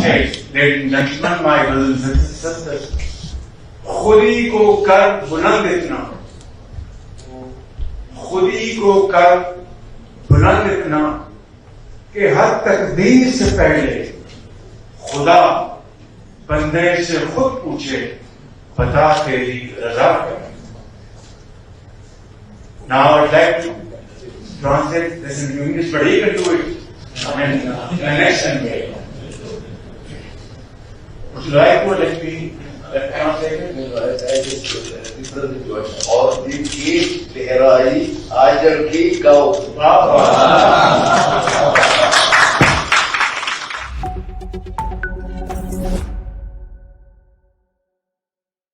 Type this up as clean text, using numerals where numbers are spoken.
ladies and gentlemen, my brothers and sisters, खुदी को कर बुलंद इतना, खुदी को कर बुलंद इतना कि हर तकदीर से पहले खुदा बंदे से खुद पूछे बता तेरी रजा क्या। Now I'd like to translate this into English, but he can do it in the next way. Would you like to let me translate it? I just और दिन की लहराई आजर की गाओ।